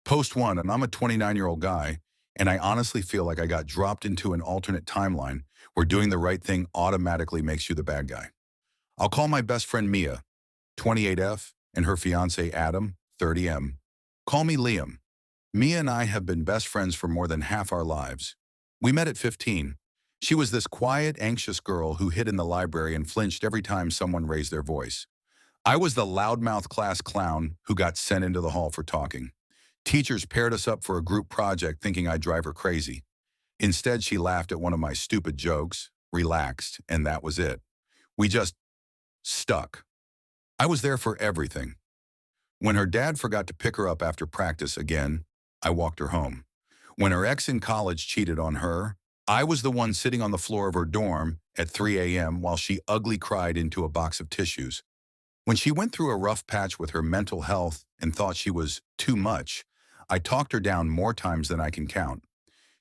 Post one, and I'm a 29-year-old guy, and I honestly feel like I got dropped into an alternate timeline where doing the right thing automatically makes you the bad guy. I'll call my best friend Mia, 28F, and her fiancé Adam, 30M. Call me Liam. Mia and I have been best friends for more than half our lives. We met at 15. She was this quiet, anxious girl who hid in the library and flinched every time someone raised their voice. I was the loudmouth class clown who got sent into the hall for talking. Teachers paired us up for a group project thinking I'd drive her crazy. Instead, she laughed at one of my stupid jokes, relaxed, and that was it. We just stuck. I was there for everything. When her dad forgot to pick her up after practice again, I walked her home. When her ex in college cheated on her, I was the one sitting on the floor of her dorm at 3 a.m. while she ugly cried into a box of tissues. When she went through a rough patch with her mental health and thought she was too much, I talked her down more times than I can count.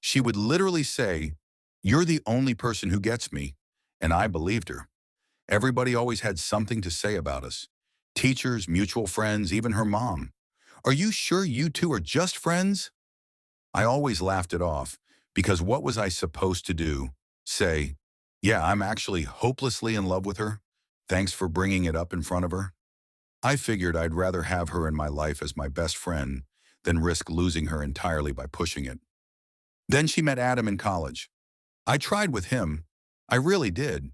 She would literally say, "You're the only person who gets me," and I believed her. Everybody always had something to say about us. Teachers, mutual friends, even her mom. "Are you sure you two are just friends?" I always laughed it off, because what was I supposed to do? Say, "Yeah, I'm actually hopelessly in love with her. Thanks for bringing it up in front of her." I figured I'd rather have her in my life as my best friend than risk losing her entirely by pushing it. Then she met Adam in college. I tried with him. I really did.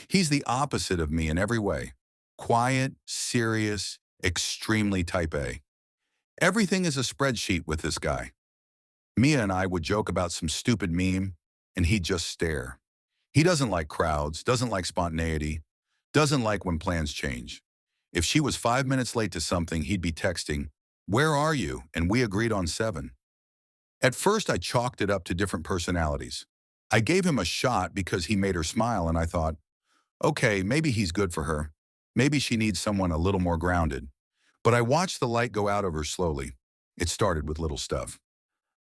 He's the opposite of me in every way. Quiet, serious, extremely type A. Everything is a spreadsheet with this guy. Mia and I would joke about some stupid meme, and he'd just stare. He doesn't like crowds, doesn't like spontaneity, doesn't like when plans change. If she was 5 minutes late to something, he'd be texting, "Where are you?" And we agreed on 7. At first, I chalked it up to different personalities. I gave him a shot because he made her smile, and I thought, okay, maybe he's good for her. Maybe she needs someone a little more grounded. But I watched the light go out of her slowly. It started with little stuff.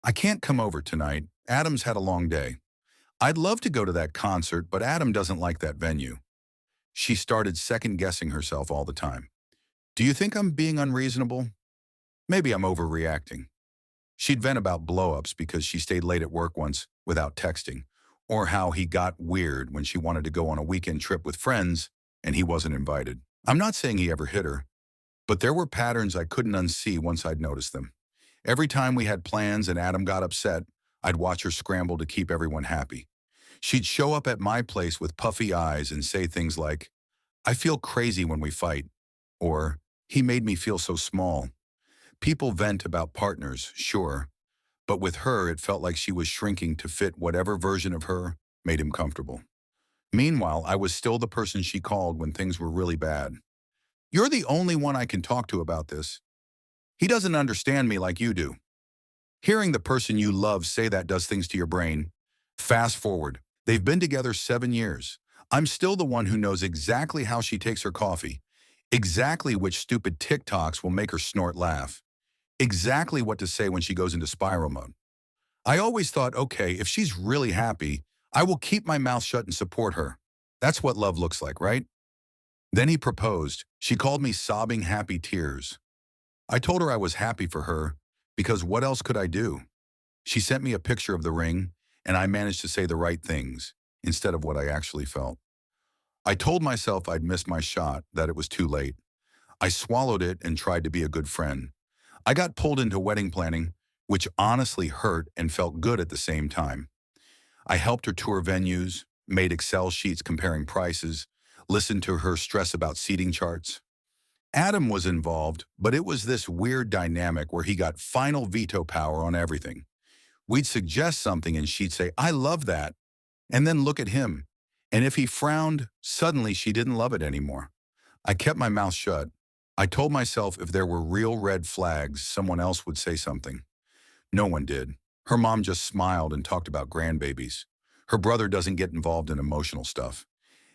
"I can't come over tonight. Adam's had a long day. I'd love to go to that concert, but Adam doesn't like that venue." She started second-guessing herself all the time. "Do you think I'm being unreasonable? Maybe I'm overreacting." She'd vent about blow-ups because she stayed late at work once without texting, or how he got weird when she wanted to go on a weekend trip with friends and he wasn't invited. I'm not saying he ever hit her, but there were patterns I couldn't unsee once I'd noticed them. Every time we had plans and Adam got upset, I'd watch her scramble to keep everyone happy. She'd show up at my place with puffy eyes and say things like, "I feel crazy when we fight," or "He made me feel so small." People vent about partners, sure, but with her it felt like she was shrinking to fit whatever version of her made him comfortable. Meanwhile, I was still the person she called when things were really bad. "You're the only one I can talk to about this. He doesn't understand me like you do." Hearing the person you love say that does things to your brain. Fast forward. They've been together 7 years. I'm still the one who knows exactly how she takes her coffee, exactly which stupid TikToks will make her snort laugh, exactly what to say when she goes into spiral mode. I always thought, okay, if she's really happy, I will keep my mouth shut and support her. That's what love looks like, right? Then he proposed. She called me sobbing happy tears. I told her I was happy for her because what else could I do? She sent me a picture of the ring, and I managed to say the right things instead of what I actually felt. I told myself I'd missed my shot, that it was too late. I swallowed it and tried to be a good friend. I got pulled into wedding planning, which honestly hurt and felt good at the same time. I helped her tour venues, made Excel sheets comparing prices, listened to her stress about seating charts. Adam was involved, but it was this weird dynamic where he got final veto power on everything. We'd suggest something and she'd say, "I love that," and then look at him. And if he frowned, suddenly she didn't love it anymore. I kept my mouth shut. I told myself if there were real red flags, someone else would say something. No one did. Her mom just smiled and talked about grandbabies. Her brother doesn't get involved in emotional stuff.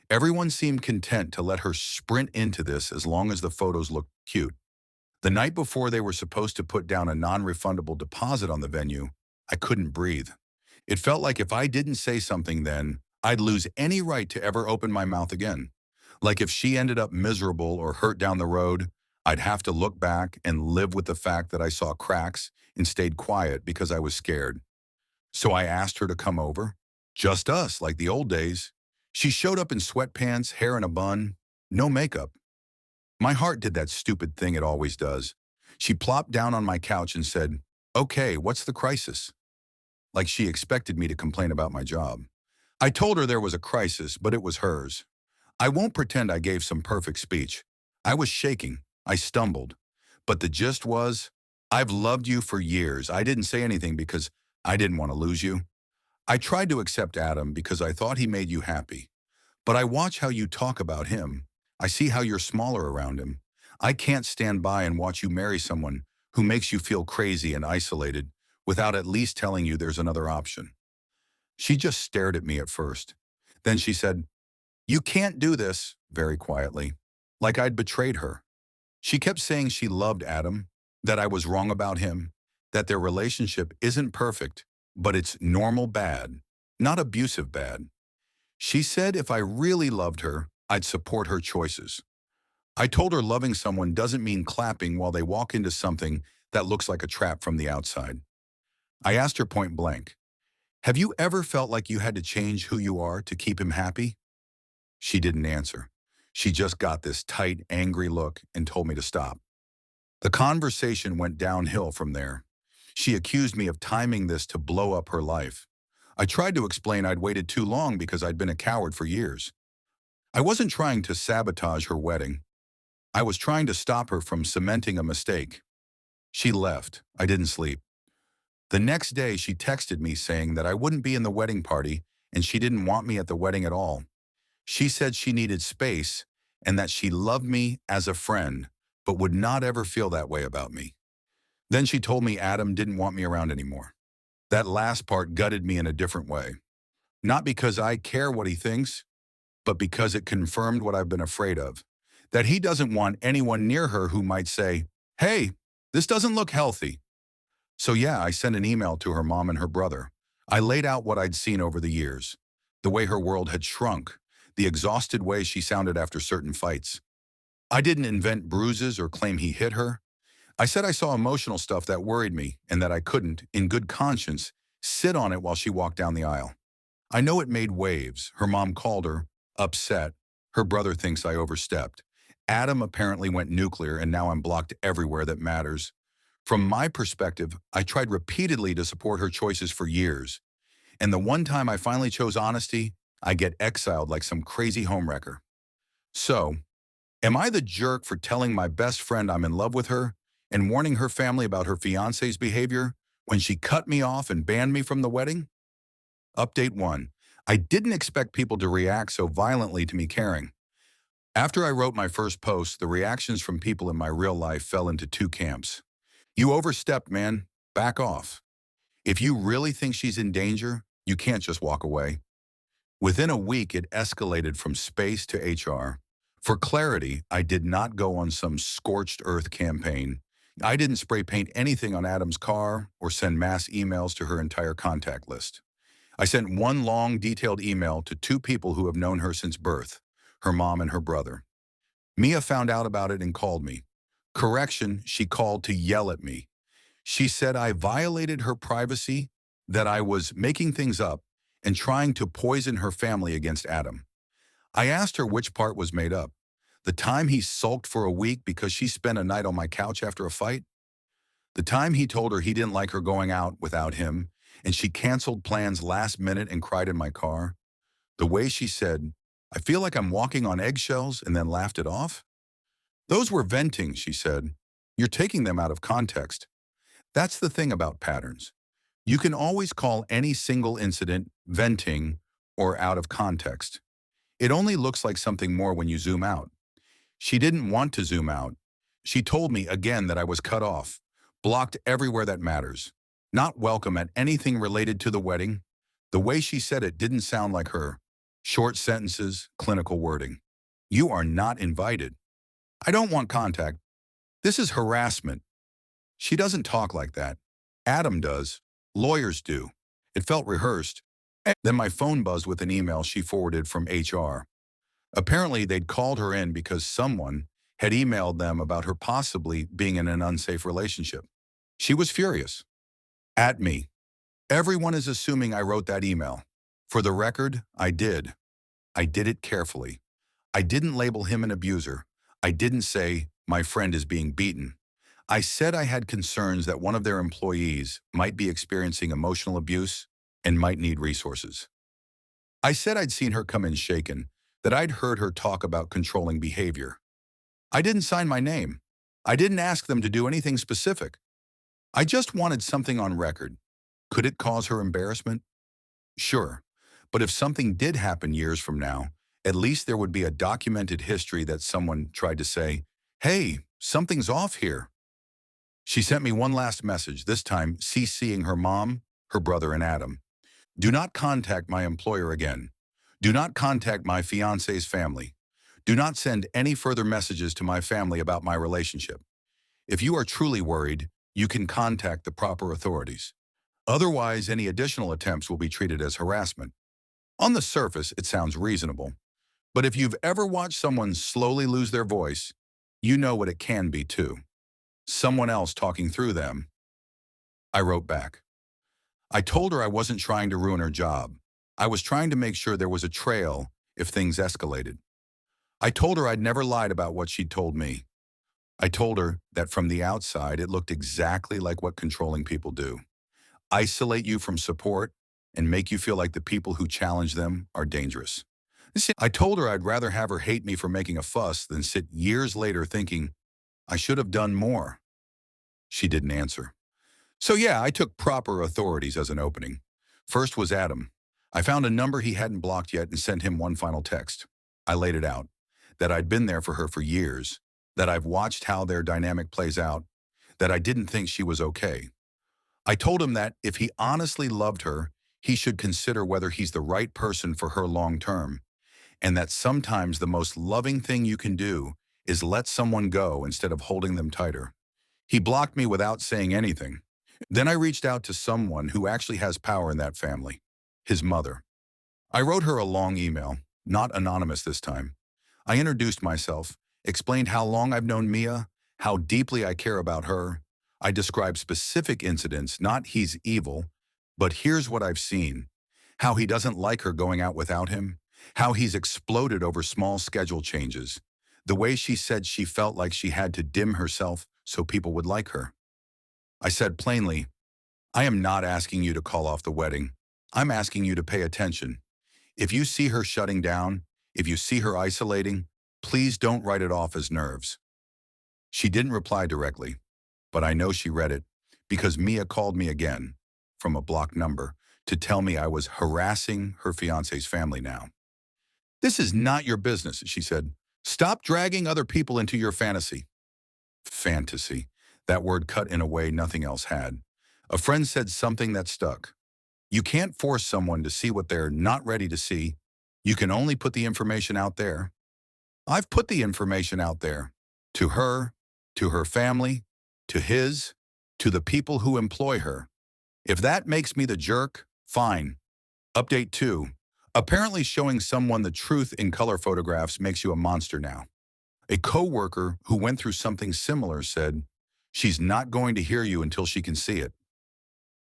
Everyone seemed content to let her sprint into this as long as the photos looked cute. The night before they were supposed to put down a non-refundable deposit on the venue, I couldn't breathe. It felt like if I didn't say something then, I'd lose any right to ever open my mouth again. Like if she ended up miserable or hurt down the road, I'd have to look back and live with the fact that I saw cracks and stayed quiet because I was scared. So I asked her to come over. Just us, like the old days. She showed up in sweatpants, hair in a bun, no makeup. My heart did that stupid thing it always does. She plopped down on my couch and said, "Okay, what's the crisis?" Like she expected me to complain about my job. I told her there was a crisis, but it was hers. I won't pretend I gave some perfect speech. I was shaking. I stumbled. But the gist was, I've loved you for years. I didn't say anything because I didn't want to lose you. I tried to accept Adam because I thought he made you happy. But I watch how you talk about him. I see how you're smaller around him. I can't stand by and watch you marry someone who makes you feel crazy and isolated without at least telling you there's another option. She just stared at me at first. Then she said, "You can't do this," very quietly, like I'd betrayed her. She kept saying she loved Adam, that I was wrong about him, that their relationship isn't perfect, but it's normal bad, not abusive bad. She said if I really loved her, I'd support her choices. I told her loving someone doesn't mean clapping while they walk into something that looks like a trap from the outside. I asked her point blank, "Have you ever felt like you had to change who you are to keep him happy?" She didn't answer. She just got this tight, angry look and told me to stop. The conversation went downhill from there. She accused me of timing this to blow up her life. I tried to explain I'd waited too long because I'd been a coward for years. I wasn't trying to sabotage her wedding. I was trying to stop her from cementing a mistake. She left. I didn't sleep. The next day, she texted me saying that I wouldn't be in the wedding party and she didn't want me at the wedding at all. She said she needed space and that she loved me as a friend, but would not ever feel that way about me. Then she told me Adam didn't want me around anymore. That last part gutted me in a different way. Not because I care what he thinks, but because it confirmed what I've been afraid of. That he doesn't want anyone near her who might say, "Hey, this doesn't look healthy." So yeah, I sent an email to her mom and her brother. I laid out what I'd seen over the years, the way her world had shrunk, the exhausted way she sounded after certain fights. I didn't invent bruises or claim he hit her. I said I saw emotional stuff that worried me and that I couldn't, in good conscience, sit on it while she walked down the aisle. I know it made waves. Her mom called her, upset. Her brother thinks I overstepped. Adam apparently went nuclear and now I'm blocked everywhere that matters. From my perspective, I tried repeatedly to support her choices for years. And the one time I finally chose honesty, I get exiled like some crazy homewrecker. So, am I the jerk for telling my best friend I'm in love with her and warning her family about her fiance's behavior when she cut me off and banned me from the wedding? Update 1. I didn't expect people to react so violently to me caring. After I wrote my first post, the reactions from people in my real life fell into two camps. "You overstepped, man. Back off. If you really think she's in danger, you can't just walk away." Within a week, it escalated from space to HR. For clarity, I did not go on some scorched earth campaign. I didn't spray paint anything on Adam's car or send mass emails to her entire contact list. I sent one long, detailed email to two people who have known her since birth, her mom and her brother. Mia found out about it and called me. Correction, she called to yell at me. She said I violated her privacy, that I was making things up and trying to poison her family against Adam. I asked her which part was made up. The time he sulked for a week because she spent a night on my couch after a fight? The time he told her he didn't like her going out without him and she canceled plans last minute and cried in my car? The way she said, "I feel like I'm walking on eggshells," and then laughed it off? "Those were venting," she said. "You're taking them out of context." That's the thing about patterns. You can always call any single incident venting or out of context. It only looks like something more when you zoom out. She didn't want to zoom out. She told me again that I was cut off, blocked everywhere that matters, not welcome at anything related to the wedding. The way she said it didn't sound like her. Short sentences, clinical wording. "You are not invited." "I don't want contact." "This is harassment." She doesn't talk like that. Adam does. Lawyers do. It felt rehearsed. Then my phone buzzed with an email she forwarded from HR. Apparently, they'd called her in because someone had emailed them about her possibly being in an unsafe relationship. She was furious. At me. Everyone is assuming I wrote that email. For the record, I did. I did it carefully. I didn't label him an abuser. I didn't say, my friend is being beaten. I said I had concerns that one of their employees might be experiencing emotional abuse and might need resources. I said I'd seen her come in shaken, that I'd heard her talk about controlling behavior. I didn't sign my name. I didn't ask them to do anything specific. I just wanted something on record. Could it cause her embarrassment? Sure. But if something did happen years from now, at least there would be a documented history that someone tried to say, hey, something's off here. She sent me one last message, this time CCing her mom, her brother, and Adam. Do not contact my employer again. Do not contact my fiance's family. Do not send any further messages to my family about my relationship. If you are truly worried, you can contact the proper authorities. Otherwise, any additional attempts will be treated as harassment. On the surface, it sounds reasonable. But if you've ever watched someone slowly lose their voice, you know what it can be too. Someone else talking through them. I wrote back. I told her I wasn't trying to ruin her job. I was trying to make sure there was a trail if things escalated. I told her I'd never lied about what she'd told me. I told her that from the outside, it looked exactly like what controlling people do. Isolate you from support and make you feel like the people who challenge them are dangerous. I told her I'd rather have her hate me for making a fuss than sit years later thinking I should have done more. She didn't answer. So yeah, I took proper authorities as an opening. First was Adam. I found a number he hadn't blocked yet and sent him one final text. I laid it out, that I'd been there for her for years, that I've watched how their dynamic plays out, that I didn't think she was okay. I told him that if he honestly loved her, he should consider whether he's the right person for her long term, and that sometimes the most loving thing you can do is let someone go instead of holding them tighter. He blocked me without saying anything. Then I reached out to someone who actually has power in that family, his mother. I wrote her a long email, not anonymous this time. I introduced myself, explained how long I've known Mia, how deeply I care about her. I described specific incidents, not he's evil, but here's what I've seen. How he doesn't like her going out without him, how he's exploded over small schedule changes, the way she said she felt like she had to dim herself so people would like her. I said plainly, I am not asking you to call off the wedding. I'm asking you to pay attention. If you see her shutting down, if you see her isolating, please don't write it off as nerves. She didn't reply directly, but I know she read it because Mia called me again from a blocked number to tell me I was harassing her fiance's family now. This is not your business, she said. Stop dragging other people into your fantasy. Fantasy. That word cut in a way nothing else had. A friend said something that stuck. You can't force someone to see what they're not ready to see. You can only put the information out there. I've put the information out there. To her, to her family, to his, to the people who employ her. If that makes me the jerk, fine. Update 2. Apparently showing someone the truth in color photographs makes you a monster now. A coworker who went through something similar said, she's not going to hear you until she can see it.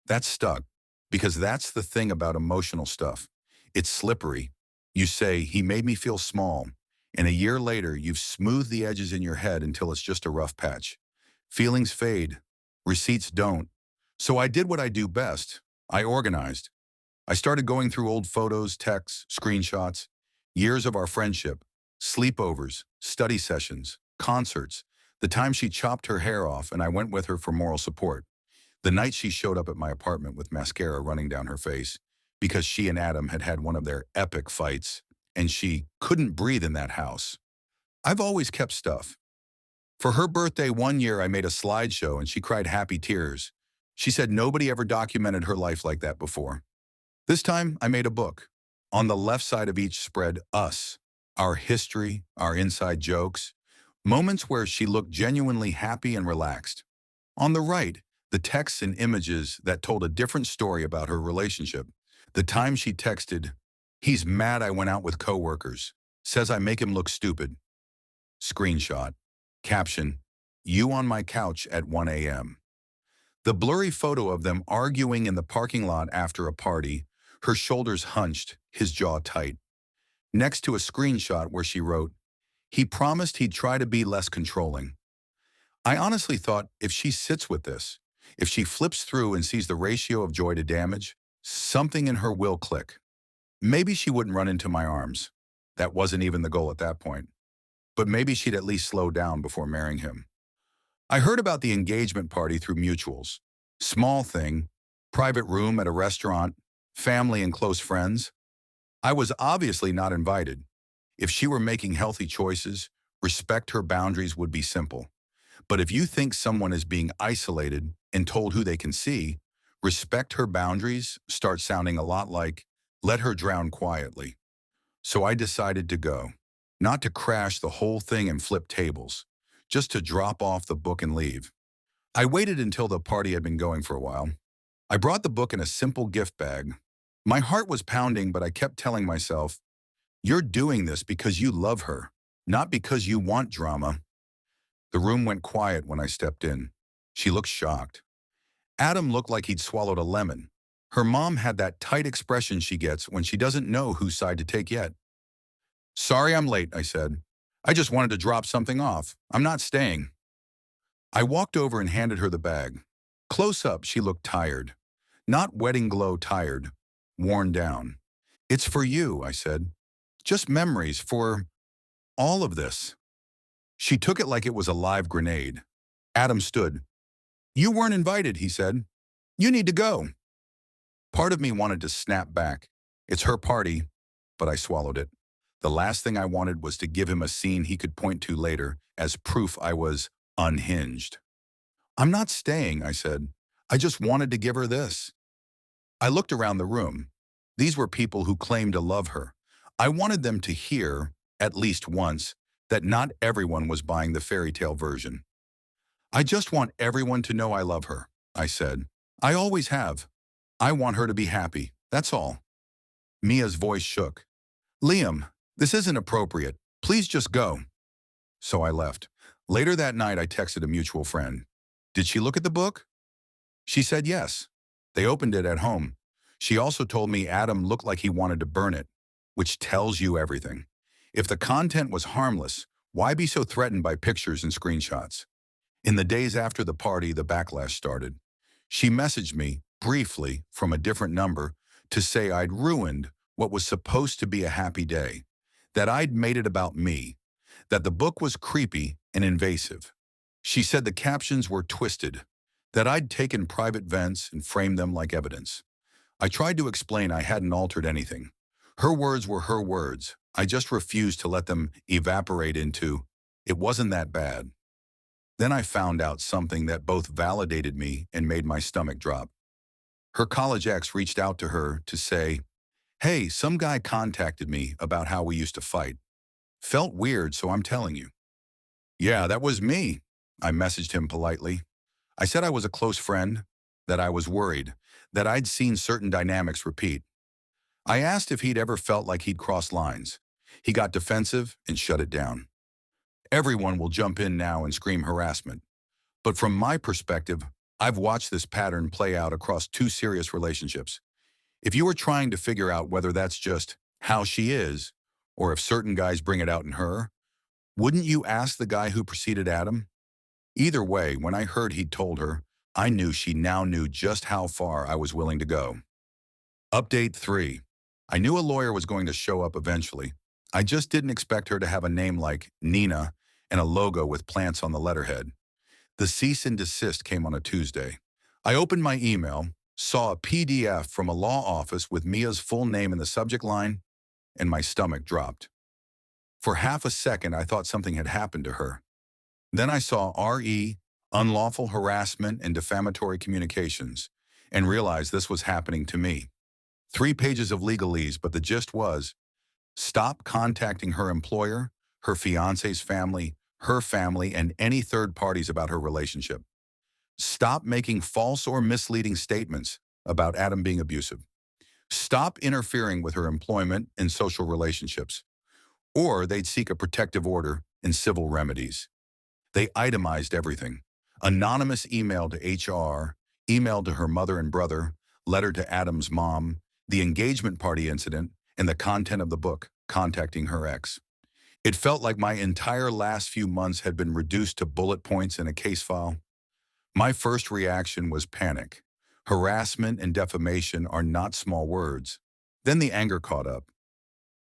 That stuck, because that's the thing about emotional stuff. It's slippery. You say, he made me feel small, and a year later you've smoothed the edges in your head until it's just a rough patch. Feelings fade. Receipts don't. So I did what I do best. I organized. I started going through old photos, texts, screenshots, years of our friendship, sleepovers, study sessions, concerts, the time she chopped her hair off and I went with her for moral support, the night she showed up at my apartment with mascara running down her face because she and Adam had had one of their epic fights and she couldn't breathe in that house. I've always kept stuff. For her birthday one year, I made a slideshow and she cried happy tears. She said nobody ever documented her life like that before. This time, I made a book. On the left side of each spread, us, our history, our inside jokes, moments where she looked genuinely happy and relaxed. On the right, the texts and images that told a different story about her relationship. The time she texted, he's mad I went out with coworkers, says I make him look stupid. Screenshot. Caption, you on my couch at 1 a.m. The blurry photo of them arguing in the parking lot after a party, her shoulders hunched, his jaw tight. Next to a screenshot where she wrote, he promised he'd try to be less controlling. I honestly thought if she sits with this, if she flips through and sees the ratio of joy to damage, something in her will click. Maybe she wouldn't run into my arms. That wasn't even the goal at that point. But maybe she'd at least slow down before marrying him. I heard about the engagement party through mutuals. Small thing, private room at a restaurant, family and close friends. I was obviously not invited. If she were making healthy choices, respect her boundaries would be simple. But if you think someone is being isolated and told who they can see, respect her boundaries starts sounding a lot like, let her drown quietly. So I decided to go. Not to crash the whole thing and flip tables, just to drop off the book and leave. I waited until the party had been going for a while. I brought the book in a simple gift bag. My heart was pounding, but I kept telling myself, you're doing this because you love her, not because you want drama. The room went quiet when I stepped in. She looked shocked. Adam looked like he'd swallowed a lemon. Her mom had that tight expression she gets when she doesn't know whose side to take yet. Sorry I'm late, I said. I just wanted to drop something off. I'm not staying. I walked over and handed her the bag. Close up, she looked tired. Not wedding glow tired, worn down. It's for you, I said. Just memories for all of this. She took it like it was a live grenade. Adam stood. You weren't invited, he said. You need to go. Part of me wanted to snap back. It's her party, but I swallowed it. The last thing I wanted was to give him a scene he could point to later as proof I was unhinged. I'm not staying, I said. I just wanted to give her this. I looked around the room. These were people who claimed to love her. I wanted them to hear, at least once, that not everyone was buying the fairy tale version. I just want everyone to know I love her, I said. I always have. I want her to be happy, that's all. Mia's voice shook. Liam, this isn't appropriate. Please just go. So I left. Later that night, I texted a mutual friend. Did she look at the book? She said yes. They opened it at home. She also told me Adam looked like he wanted to burn it, which tells you everything. If the content was harmless, why be so threatened by pictures and screenshots? In the days after the party, the backlash started. She messaged me, briefly, from a different number, to say I'd ruined what was supposed to be a happy day, that I'd made it about me, that the book was creepy and invasive. She said the captions were twisted, that I'd taken private vents and framed them like evidence. I tried to explain I hadn't altered anything. Her words were her words. I just refused to let them evaporate into, it wasn't that bad. Then I found out something that both validated me and made my stomach drop. Her college ex reached out to her to say, hey, some guy contacted me about how we used to fight. Felt weird, so I'm telling you. Yeah, that was me, I messaged him politely. I said I was a close friend, that I was worried, that I'd seen certain dynamics repeat. I asked if he'd ever felt like he'd crossed lines. He got defensive and shut it down. Everyone will jump in now and scream harassment. But from my perspective, I've watched this pattern play out across 2 serious relationships. If you were trying to figure out whether that's just how she is, or if certain guys bring it out in her, wouldn't you ask the guy who preceded Adam? Either way, when I heard he'd told her, I knew she now knew just how far I was willing to go. Update 3. I knew a lawyer was going to show up eventually. I just didn't expect her to have a name like Nina and a logo with plants on the letterhead. The cease and desist came on a Tuesday. I opened my email, saw a PDF from a law office with Mia's full name in the subject line, and my stomach dropped. For half a second, I thought something had happened to her. Then I saw RE, unlawful harassment and defamatory communications, and realized this was happening to me. 3 pages of legalese, but the gist was, stop contacting her employer, her fiance's family, her family, and any third parties about her relationship. Stop making false or misleading statements about Adam being abusive. Stop interfering with her employment and social relationships, or they'd seek a protective order and civil remedies. They itemized everything. Anonymous email to HR, email to her mother and brother, letter to Adam's mom, the engagement party incident, and the content of the book, contacting her ex. It felt like my entire last few months had been reduced to bullet points in a case file. My first reaction was panic. Harassment and defamation are not small words. Then the anger caught up.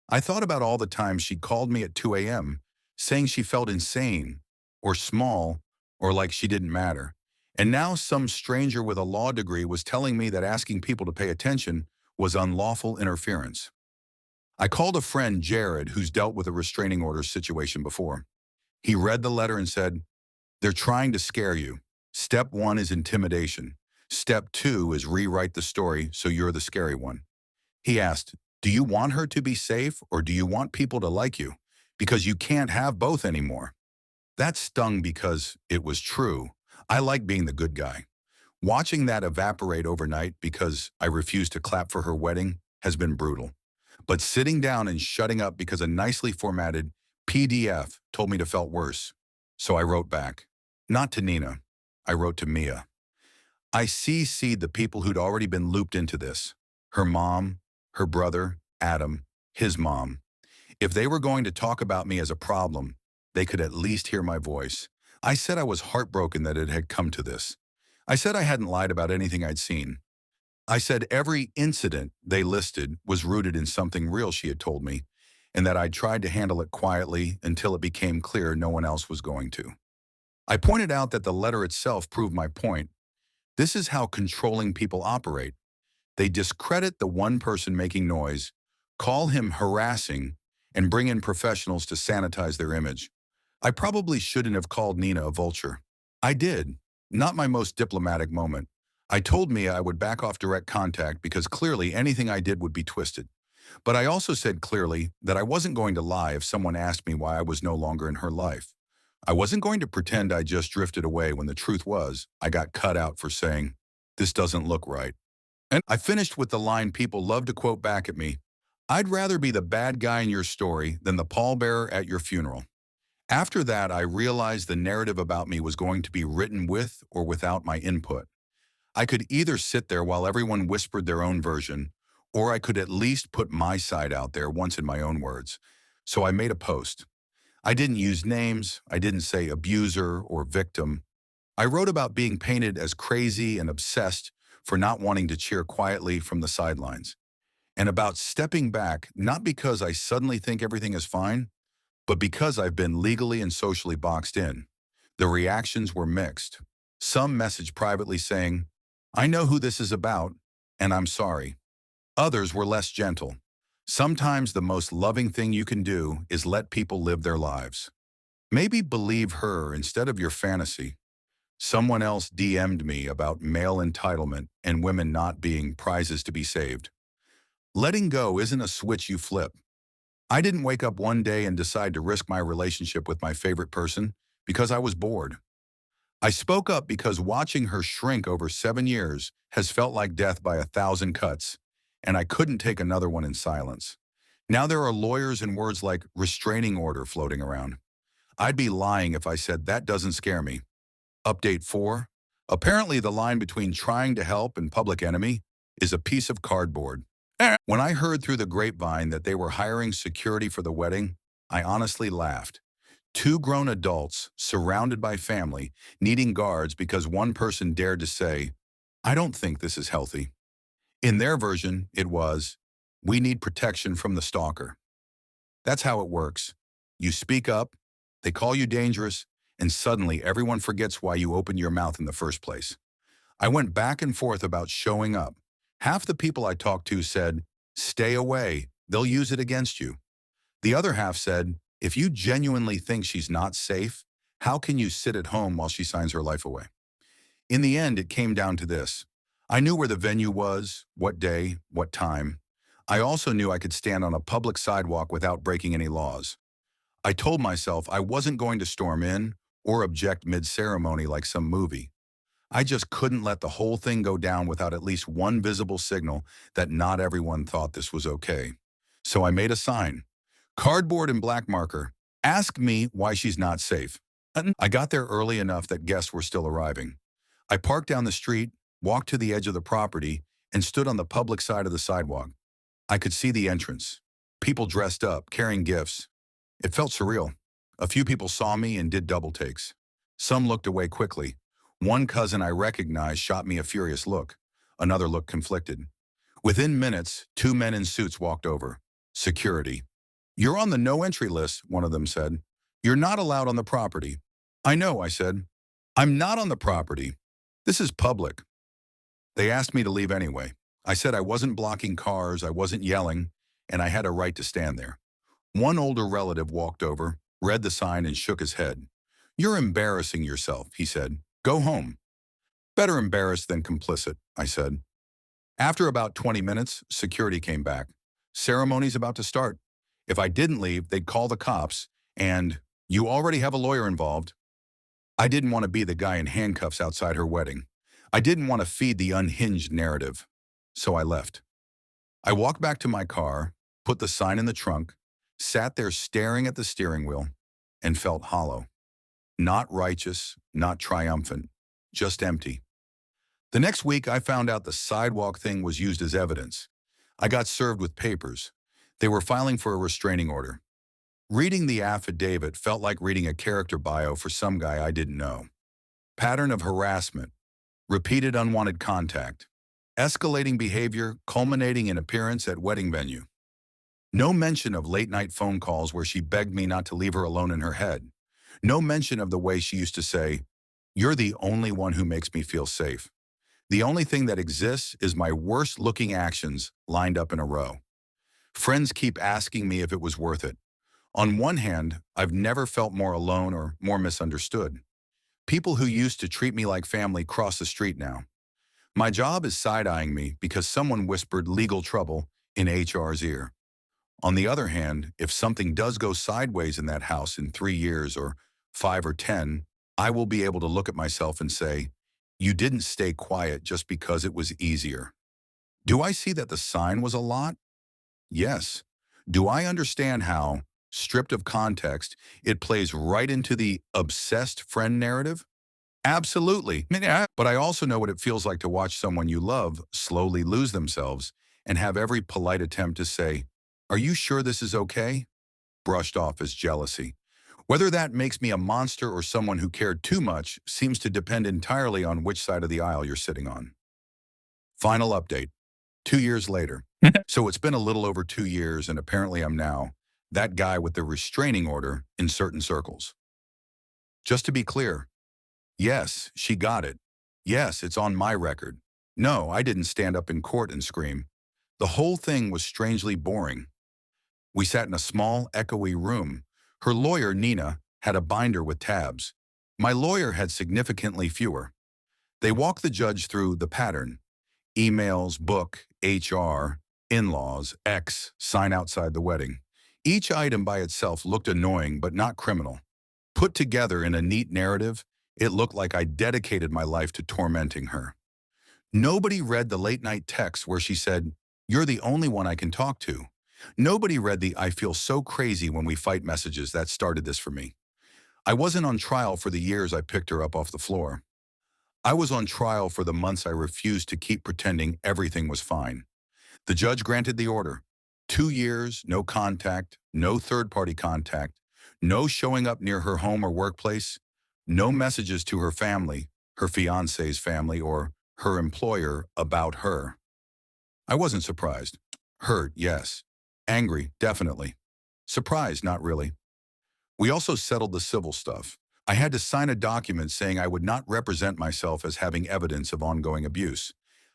I thought about all the times she called me at 2 a.m., saying she felt insane, or small, or like she didn't matter. And now some stranger with a law degree was telling me that asking people to pay attention was unlawful interference. I called a friend, Jared, who's dealt with a restraining order situation before. He read the letter and said, "They're trying to scare you. Step one is intimidation. Step two is rewrite the story so you're the scary one." He asked, "Do you want her to be safe or do you want people to like you? Because you can't have both anymore." That stung because it was true. I like being the good guy. Watching that evaporate overnight because I refused to clap for her wedding has been brutal. But sitting down and shutting up because a nicely formatted PDF told me to felt worse. So I wrote back. Not to Nina. I wrote to Mia. I CC'd the people who'd already been looped into this. Her mom, her brother, Adam, his mom. If they were going to talk about me as a problem, they could at least hear my voice. I said I was heartbroken that it had come to this. I said I hadn't lied about anything I'd seen. I said every incident they listed was rooted in something real she had told me, and that I'd tried to handle it quietly until it became clear no one else was going to. I pointed out that the letter itself proved my point. This is how controlling people operate. They discredit the one person making noise, call him harassing, and bring in professionals to sanitize their image. I probably shouldn't have called Nina a vulture. I did. Not my most diplomatic moment. I told Mia I would back off direct contact because clearly anything I did would be twisted. But I also said clearly that I wasn't going to lie if someone asked me why I was no longer in her life. I wasn't going to pretend I just drifted away when the truth was I got cut out for saying, "This doesn't look right." And I finished with the line people love to quote back at me, "I'd rather be the bad guy in your story than the pallbearer at your funeral." After that, I realized the narrative about me was going to be written with or without my input. I could either sit there while everyone whispered their own version, or I could at least put my side out there once in my own words. So I made a post. I didn't use names, I didn't say abuser or victim. I wrote about being painted as crazy and obsessed for not wanting to cheer quietly from the sidelines, and about stepping back not because I suddenly think everything is fine, but because I've been legally and socially boxed in. The reactions were mixed. Some messaged privately saying, "I know who this is about, and I'm sorry." Others were less gentle. Sometimes the most loving thing you can do is let people live their lives. Maybe believe her instead of your fantasy. Someone else DM'd me about male entitlement and women not being prizes to be saved. Letting go isn't a switch you flip. I didn't wake up one day and decide to risk my relationship with my favorite person because I was bored. I spoke up because watching her shrink over 7 years has felt like death by 1,000 cuts, and I couldn't take another one in silence. Now there are lawyers and words like restraining order floating around. I'd be lying if I said that doesn't scare me. Update 4. Apparently the line between trying to help and public enemy is a piece of cardboard. When I heard through the grapevine that they were hiring security for the wedding, I honestly laughed. Two grown adults, surrounded by family, needing guards because one person dared to say, "I don't think this is healthy." In their version, it was, "We need protection from the stalker." That's how it works. You speak up, they call you dangerous, and suddenly everyone forgets why you opened your mouth in the first place. I went back and forth about showing up. Half the people I talked to said, "Stay away, they'll use it against you." The other half said, "If you genuinely think she's not safe, how can you sit at home while she signs her life away?" In the end, it came down to this. I knew where the venue was, what day, what time. I also knew I could stand on a public sidewalk without breaking any laws. I told myself I wasn't going to storm in or object mid-ceremony like some movie. I just couldn't let the whole thing go down without at least one visible signal that not everyone thought this was okay. So I made a sign. Cardboard and black marker. Ask me why she's not safe. I got there early enough that guests were still arriving. I parked down the street, walked to the edge of the property, and stood on the public side of the sidewalk. I could see the entrance. People dressed up, carrying gifts. It felt surreal. A few people saw me and did double takes. Some looked away quickly. One cousin I recognized shot me a furious look. Another looked conflicted. Within minutes, two men in suits walked over. Security. "You're on the no entry list," one of them said. "You're not allowed on the property." "I know," I said. "I'm not on the property. This is public." They asked me to leave anyway. I said I wasn't blocking cars, I wasn't yelling, and I had a right to stand there. One older relative walked over, read the sign, and shook his head. "You're embarrassing yourself," he said. "Go home." "Better embarrassed than complicit," I said. After about 20 minutes, security came back. "Ceremony's about to start. If I didn't leave, they'd call the cops, and you already have a lawyer involved." I didn't want to be the guy in handcuffs outside her wedding. I didn't want to feed the unhinged narrative. So I left. I walked back to my car, put the sign in the trunk, sat there staring at the steering wheel, and felt hollow. Not righteous, not triumphant, just empty. The next week, I found out the sidewalk thing was used as evidence. I got served with papers. They were filing for a restraining order. Reading the affidavit felt like reading a character bio for some guy I didn't know. Pattern of harassment, repeated unwanted contact, escalating behavior culminating in appearance at wedding venue. No mention of late-night phone calls where she begged me not to leave her alone in her head. No mention of the way she used to say, "You're the only one who makes me feel safe. The only thing that exists is my worst-looking actions lined up in a row." Friends keep asking me if it was worth it. On one hand, I've never felt more alone or more misunderstood. People who used to treat me like family cross the street now. My job is side-eyeing me because someone whispered legal trouble in HR's ear. On the other hand, if something does go sideways in that house in 3 years or 5 or 10, I will be able to look at myself and say, "You didn't stay quiet just because it was easier." Do I see that the sign was a lot? Yes. Do I understand how, stripped of context, it plays right into the obsessed friend narrative? Absolutely. But I also know what it feels like to watch someone you love slowly lose themselves and have every polite attempt to say, "Are you sure this is okay?" brushed off as jealousy. Whether that makes me a monster or someone who cared too much seems to depend entirely on which side of the aisle you're sitting on. Final update. 2 years later. So it's been a little over 2 years, and apparently I'm now that guy with the restraining order in certain circles. Just to be clear, yes, she got it. Yes, it's on my record. No, I didn't stand up in court and scream. The whole thing was strangely boring. We sat in a small, echoey room. Her lawyer, Nina, had a binder with tabs. My lawyer had significantly fewer. They walked the judge through the pattern. Emails, book, HR, in-laws, X, sign outside the wedding. Each item by itself looked annoying but not criminal. Put together in a neat narrative, it looked like I dedicated my life to tormenting her. Nobody read the late-night text where she said, "You're the only one I can talk to." Nobody read the "I feel so crazy when we fight" messages that started this for me. I wasn't on trial for the years I picked her up off the floor. I was on trial for the months I refused to keep pretending everything was fine. The judge granted the order. 2 years, no contact, no third-party contact, no showing up near her home or workplace, no messages to her family, her fiancé's family, or her employer about her. I wasn't surprised. Hurt, yes. Angry, definitely. Surprised, not really. We also settled the civil stuff. I had to sign a document saying I would not represent myself as having evidence of ongoing abuse.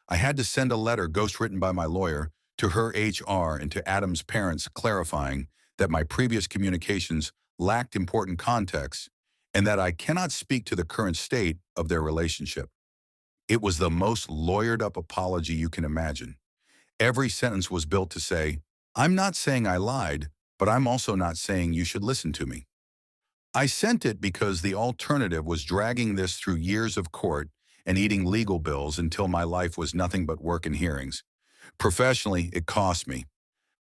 I had to send a letter ghostwritten by my lawyer to her HR and to Adam's parents clarifying that my previous communications lacked important context and that I cannot speak to the current state of their relationship. It was the most lawyered-up apology you can imagine. Every sentence was built to say, "I'm not saying I lied, but I'm also not saying you should listen to me." I sent it because the alternative was dragging this through years of court and eating legal bills until my life was nothing but work and hearings. Professionally, it cost me.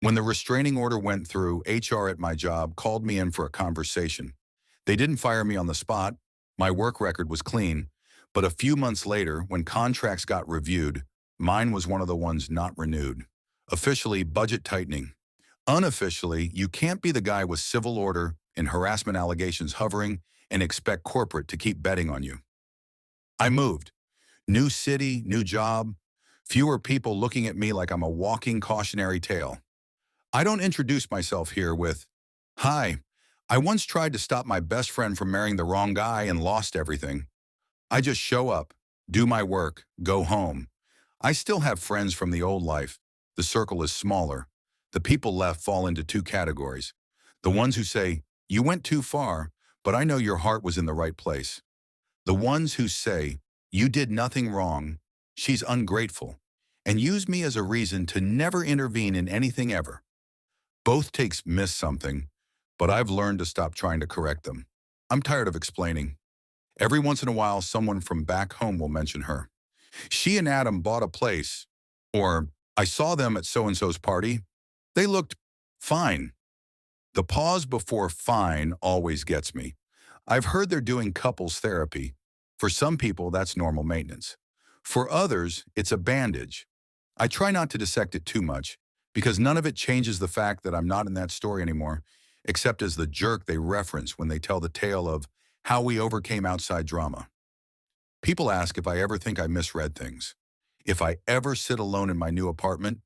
When the restraining order went through, HR at my job called me in for a conversation. They didn't fire me on the spot. My work record was clean. But a few months later, when contracts got reviewed, mine was one of the ones not renewed. Officially, budget tightening. Unofficially, you can't be the guy with civil order and harassment allegations hovering and expect corporate to keep betting on you. I moved. New city, new job, fewer people looking at me like I'm a walking cautionary tale. I don't introduce myself here with, "Hi, I once tried to stop my best friend from marrying the wrong guy and lost everything." I just show up, do my work, go home. I still have friends from the old life. The circle is smaller. The people left fall into two categories. The ones who say, "You went too far, but I know your heart was in the right place." The ones who say, "You did nothing wrong, she's ungrateful," and use me as a reason to never intervene in anything ever. Both takes miss something, but I've learned to stop trying to correct them. I'm tired of explaining. Every once in a while, someone from back home will mention her. "She and Adam bought a place," or "I saw them at so-and-so's party. They looked fine." The pause before fine always gets me. I've heard they're doing couples therapy. For some people, that's normal maintenance. For others, it's a bandage. I try not to dissect it too much, because none of it changes the fact that I'm not in that story anymore, except as the jerk they reference when they tell the tale of how we overcame outside drama. People ask if I ever think I misread things. If I ever sit alone in my new apartment,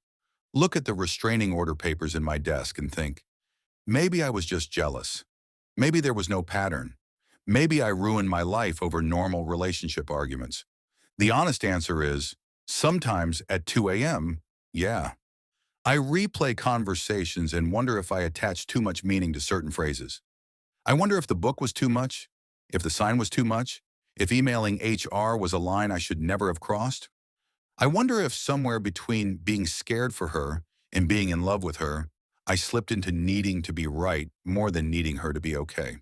look at the restraining order papers in my desk and think, maybe I was just jealous. Maybe there was no pattern. Maybe I ruined my life over normal relationship arguments. The honest answer is, sometimes at 2 a.m., yeah. I replay conversations and wonder if I attach too much meaning to certain phrases. I wonder if the book was too much, if the sign was too much, if emailing HR was a line I should never have crossed. I wonder if somewhere between being scared for her and being in love with her, I slipped into needing to be right more than needing her to be okay.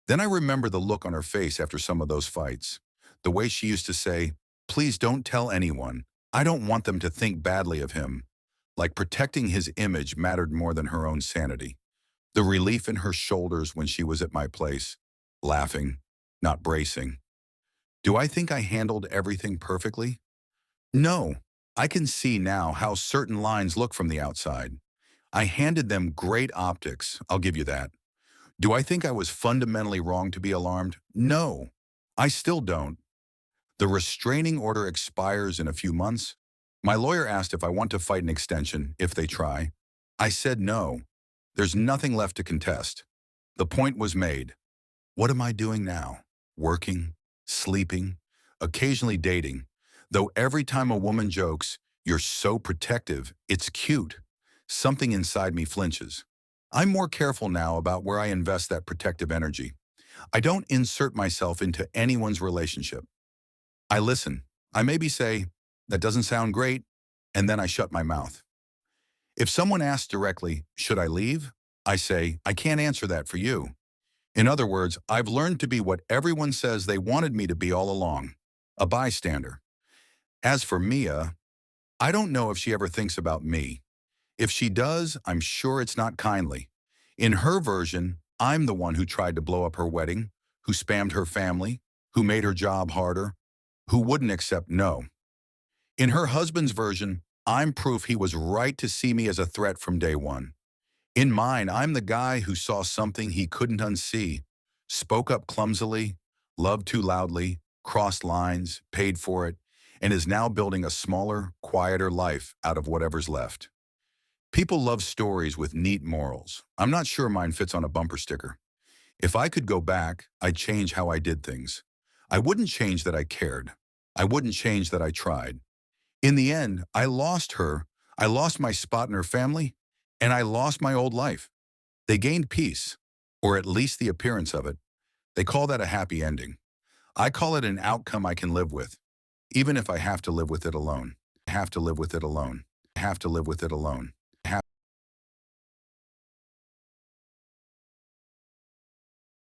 Then I remember the look on her face after some of those fights. The way she used to say, "Please don't tell anyone. I don't want them to think badly of him." Like protecting his image mattered more than her own sanity. The relief in her shoulders when she was at my place, laughing, not bracing. Do I think I handled everything perfectly? No. I can see now how certain lines look from the outside. I handed them great optics, I'll give you that. Do I think I was fundamentally wrong to be alarmed? No. I still don't. The restraining order expires in a few months. My lawyer asked if I want to fight an extension if they try. I said no. There's nothing left to contest. The point was made. What am I doing now? Working, sleeping, occasionally dating. Though every time a woman jokes, "You're so protective," it's cute. Something inside me flinches. I'm more careful now about where I invest that protective energy. I don't insert myself into anyone's relationship. I listen. I maybe say, "That doesn't sound great," and then I shut my mouth. If someone asks directly, "Should I leave?" I say, "I can't answer that for you." In other words, I've learned to be what everyone says they wanted me to be all along, a bystander. As for Mia, I don't know if she ever thinks about me. If she does, I'm sure it's not kindly. In her version, I'm the one who tried to blow up her wedding, who spammed her family, who made her job harder, who wouldn't accept no. In her husband's version, I'm proof he was right to see me as a threat from day one. In mine, I'm the guy who saw something he couldn't unsee, spoke up clumsily, loved too loudly, crossed lines, paid for it, and is now building a smaller, quieter life out of whatever's left. People love stories with neat morals. I'm not sure mine fits on a bumper sticker. If I could go back, I'd change how I did things. I wouldn't change that I cared. I wouldn't change that I tried. In the end, I lost her, I lost my spot in her family, and I lost my old life. They gained peace, or at least the appearance of it. They call that a happy ending. I call it an outcome I can live with, even if I have to live with it alone. I have to live with it alone. I have to live with it alone.